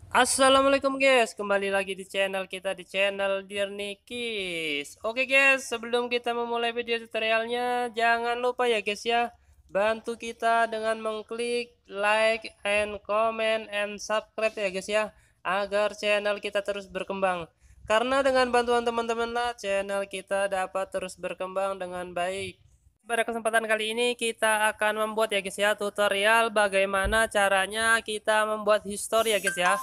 Assalamualaikum guys, kembali lagi di channel kita di channel Dear Nikis. Oke guys, sebelum kita memulai video tutorialnya, jangan lupa ya guys ya, bantu kita dengan mengklik like and comment and subscribe ya guys ya, agar channel kita terus berkembang. Karena dengan bantuan teman-teman lah, channel kita dapat terus berkembang dengan baik. Pada kesempatan kali ini kita akan membuat ya guys ya tutorial bagaimana caranya kita membuat history ya guys ya.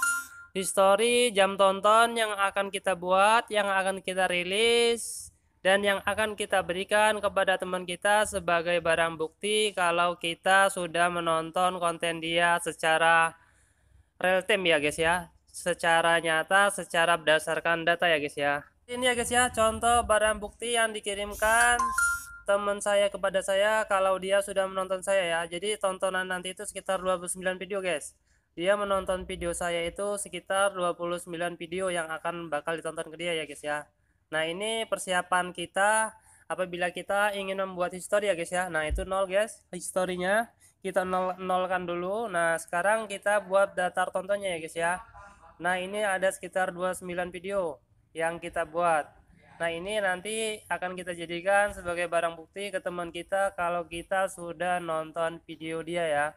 History jam tonton yang akan kita buat, yang akan kita rilis, dan yang akan kita berikan kepada teman kita sebagai barang bukti kalau kita sudah menonton konten dia secara real time ya guys ya. Secara nyata, secara berdasarkan data ya guys ya. Ini ya guys ya contoh barang bukti yang dikirimkan teman saya kepada saya kalau dia sudah menonton saya ya. Jadi tontonan nanti itu sekitar 29 video guys. Dia menonton video saya itu sekitar 29 video yang akan bakal ditonton ke dia ya guys ya. Nah ini persiapan kita apabila kita ingin membuat history ya guys ya. Nah itu nol guys, historinya kita nolkan dulu. Nah sekarang kita buat daftar tontonnya ya guys ya. Nah ini ada sekitar 29 video yang kita buat. Nah ini nanti akan kita jadikan sebagai barang bukti ke teman kita kalau kita sudah nonton video dia ya.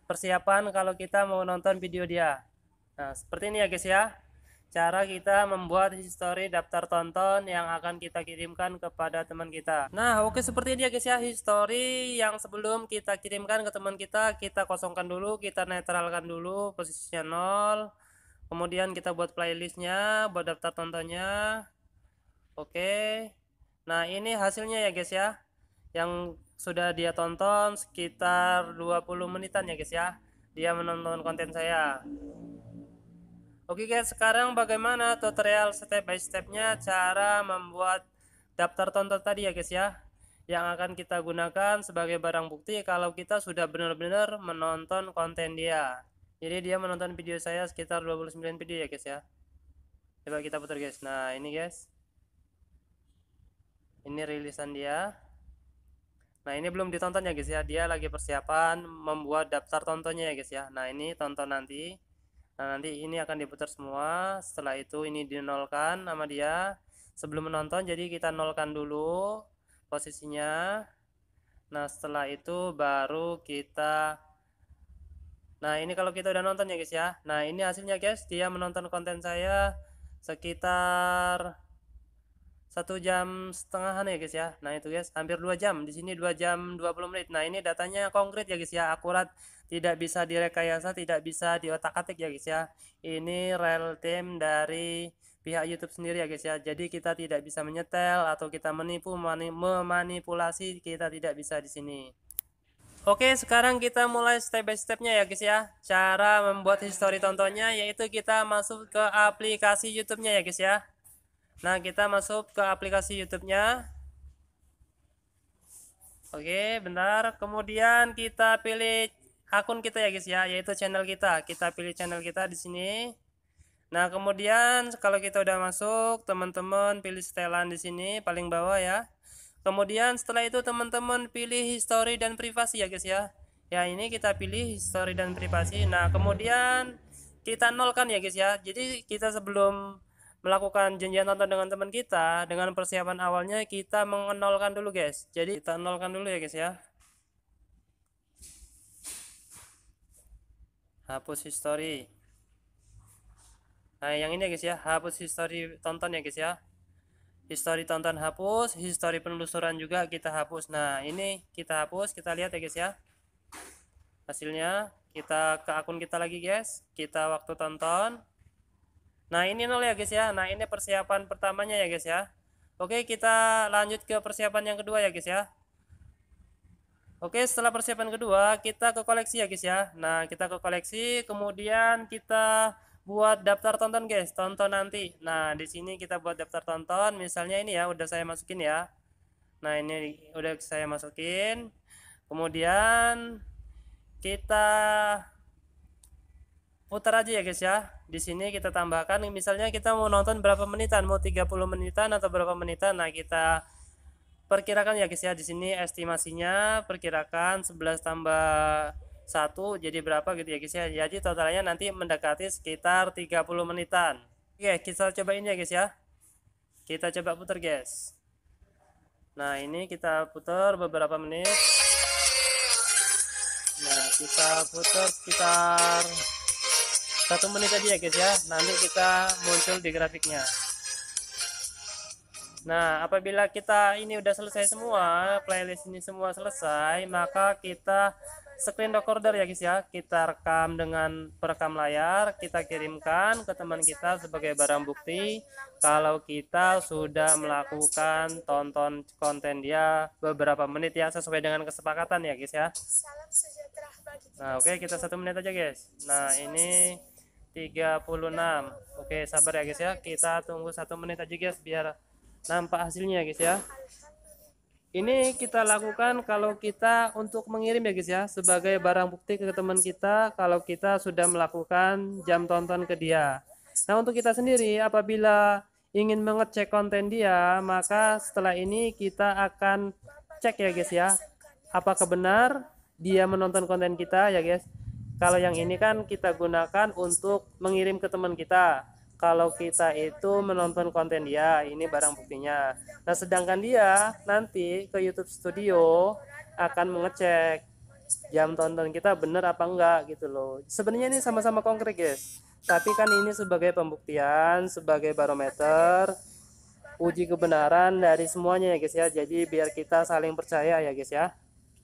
Persiapan kalau kita mau nonton video dia. Nah seperti ini ya guys ya, cara kita membuat history daftar tonton yang akan kita kirimkan kepada teman kita. Nah oke, seperti ini ya guys ya, history yang sebelum kita kirimkan ke teman kita kosongkan dulu, kita netralkan dulu posisinya 0. Kemudian kita buat playlistnya, buat daftar tontonnya. Oke, nah ini hasilnya ya guys ya, yang sudah dia tonton sekitar 20 menitan ya guys ya, dia menonton konten saya. Oke guys, sekarang bagaimana tutorial step by stepnya cara membuat daftar tonton tadi ya guys ya, yang akan kita gunakan sebagai barang bukti kalau kita sudah benar-benar menonton konten dia. Jadi dia menonton video saya sekitar 29 video ya guys ya. Coba kita putar guys. Nah ini guys, ini rilisan dia. Nah ini belum ditonton ya guys ya, dia lagi persiapan membuat daftar tontonnya ya guys ya. Nah ini tonton nanti. Nah nanti ini akan diputar semua. Setelah itu ini dinolkan sama dia sebelum menonton, jadi kita nolkan dulu posisinya. Nah setelah itu baru kita, nah ini kalau kita udah nonton ya guys ya. Nah ini hasilnya guys, dia menonton konten saya sekitar 1,5 jam ya guys ya. Nah itu guys, hampir 2 jam. Di sini 2 jam 20 menit. Nah ini datanya konkret ya guys ya, akurat, tidak bisa direkayasa, tidak bisa diotak-atik ya guys ya. Ini real time dari pihak YouTube sendiri ya guys ya. Jadi kita tidak bisa menyetel atau kita menipu, memanipulasi, kita tidak bisa di sini. Oke, sekarang kita mulai step by stepnya ya guys ya. Cara membuat history tontonnya yaitu kita masuk ke aplikasi YouTube-nya ya guys ya. Nah, kita masuk ke aplikasi YouTube-nya. Oke, bentar. Kemudian kita pilih akun kita ya guys ya, yaitu channel kita. Kita pilih channel kita di sini. Nah, kemudian kalau kita udah masuk, teman-teman pilih setelan di sini paling bawah ya. Kemudian setelah itu teman-teman pilih history dan privasi ya guys ya. Ya, ini kita pilih history dan privasi. Nah, kemudian kita nolkan ya guys ya. Jadi kita sebelum melakukan janjian tonton dengan teman kita, dengan persiapan awalnya kita mengenolkan dulu guys. Jadi kita nolkan dulu ya guys ya. Hapus history. Nah yang ini ya guys ya, hapus history tonton ya guys ya. History tonton hapus, history penelusuran juga kita hapus. Nah ini kita hapus, kita lihat ya guys ya hasilnya. Kita ke akun kita lagi guys, kita waktu tonton. Nah ini nol ya guys ya. Nah ini persiapan pertamanya ya guys ya. Oke, kita lanjut ke persiapan yang kedua ya guys ya. Oke, setelah persiapan kedua kita ke koleksi ya guys ya. Nah kita ke koleksi, kemudian kita buat daftar tonton guys, tonton nanti. Nah di sini kita buat daftar tonton, misalnya ini ya, udah saya masukin ya. Nah ini udah saya masukin. Kemudian kita putar aja ya guys ya. Di sini kita tambahkan, misalnya kita mau nonton berapa menitan, mau 30 menitan atau berapa menitan. Nah kita perkirakan ya guys ya, di sini estimasinya perkirakan 11 tambah 1 jadi berapa gitu ya guys ya. Jadi totalnya nanti mendekati sekitar 30 menitan. Oke, kita cobain ya guys ya. Kita coba putar guys. Nah, ini kita putar beberapa menit. Nah, kita putar sekitar 1 menit aja ya guys ya. Nanti kita muncul di grafiknya. Nah, apabila kita ini udah selesai semua, playlist ini semua selesai, maka kita screen recorder ya guys ya. Kita rekam dengan perekam layar, kita kirimkan ke teman kita sebagai barang bukti kalau kita sudah melakukan tonton konten dia beberapa menit ya, sesuai dengan kesepakatan ya guys ya. Nah, oke, kita 1 menit aja guys. Nah, ini 36. Oke, sabar ya guys ya. Kita tunggu 1 menit aja guys biar nampak hasilnya guys ya. Ini kita lakukan kalau kita untuk mengirim ya guys ya, sebagai barang bukti ke teman kita kalau kita sudah melakukan jam tonton ke dia. Nah, untuk kita sendiri apabila ingin mengecek konten dia, maka setelah ini kita akan cek ya guys ya, apakah benar dia menonton konten kita ya guys. Kalau yang ini kan kita gunakan untuk mengirim ke teman kita. Kalau kita itu menonton konten dia, ini barang buktinya. Nah, sedangkan dia nanti ke YouTube Studio akan mengecek jam tonton kita bener apa enggak gitu loh. Sebenarnya ini sama-sama konkret guys, tapi kan ini sebagai pembuktian, sebagai barometer uji kebenaran dari semuanya ya guys ya. Jadi biar kita saling percaya ya guys ya.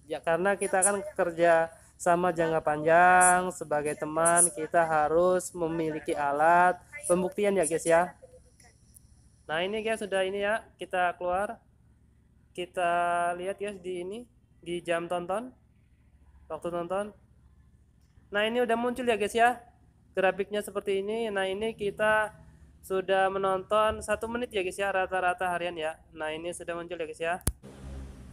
Ya, karena kita kan kerja sama jangka panjang, sebagai teman kita harus memiliki alat pembuktian ya guys ya. Nah, ini guys sudah ini ya, kita keluar, kita lihat guys di ini di jam tonton, waktu nonton. Nah, ini udah muncul ya guys ya, grafiknya seperti ini. Nah, ini kita sudah menonton 1 menit ya guys ya, rata-rata harian ya. Nah, ini sudah muncul ya guys ya.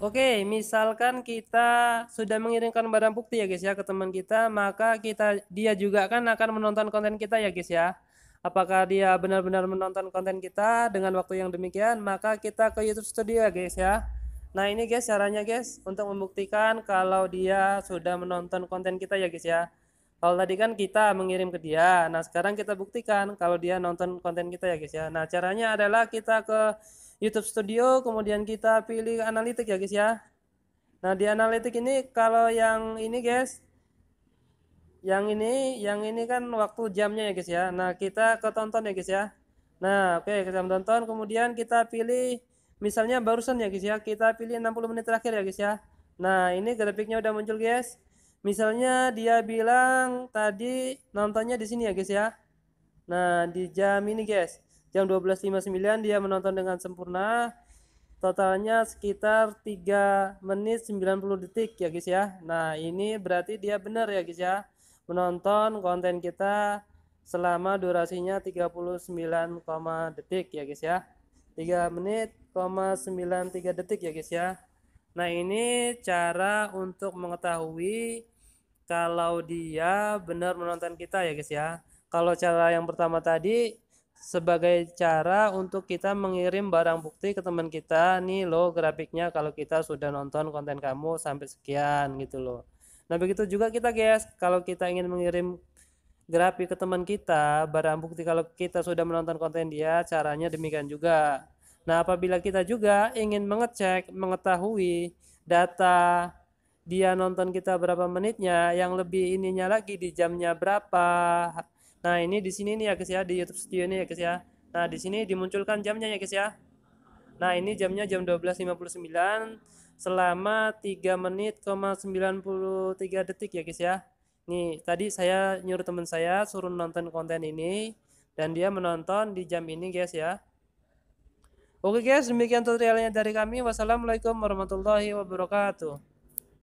Oke, misalkan kita sudah mengirimkan barang bukti ya guys ya ke teman kita, maka dia juga kan akan menonton konten kita ya guys ya. Apakah dia benar-benar menonton konten kita dengan waktu yang demikian, maka kita ke YouTube Studio ya guys ya. Nah, ini guys caranya guys untuk membuktikan kalau dia sudah menonton konten kita ya guys ya. Kalau tadi kan kita mengirim ke dia, nah sekarang kita buktikan kalau dia nonton konten kita ya guys ya. Nah, caranya adalah kita ke YouTube Studio, kemudian kita pilih analitik ya guys ya. Nah, di analitik ini kalau yang ini guys, yang ini kan waktu jamnya ya guys ya. Nah, kita ke tonton ya guys ya. Nah, oke, kita tonton, kemudian kita pilih misalnya barusan ya guys ya, kita pilih 60 menit terakhir ya guys ya. Nah, ini grafiknya udah muncul guys. Misalnya dia bilang tadi nontonnya di sini ya guys ya. Nah, di jam ini guys, jam 12.59 dia menonton dengan sempurna. Totalnya sekitar 3 menit 90 detik ya guys ya. Nah, ini berarti dia benar ya guys ya, menonton konten kita selama durasinya 39, detik ya guys ya. 3 menit, 93 detik ya guys ya. Nah, ini cara untuk mengetahui kalau dia benar menonton kita ya guys ya. Kalau cara yang pertama tadi sebagai cara untuk kita mengirim barang bukti ke teman kita, nih loh grafiknya kalau kita sudah nonton konten kamu sampai sekian gitu loh. Nah, begitu juga kita guys, kalau kita ingin mengirim grafik ke teman kita, barang bukti kalau kita sudah menonton konten dia, caranya demikian juga. Nah, apabila kita juga ingin mengecek, mengetahui data dia nonton kita berapa menitnya, yang lebih ininya lagi di jamnya berapa. Nah, ini di sini nih ya guys ya, di YouTube Studio ini ya guys ya. Nah, di sini dimunculkan jamnya ya guys ya. Nah, ini jamnya jam 12.59 selama 3 menit, 93 detik ya guys ya. Nih, tadi saya nyuruh teman saya suruh nonton konten ini dan dia menonton di jam ini guys ya. Oke guys, demikian tutorialnya dari kami. Wassalamualaikum warahmatullahi wabarakatuh.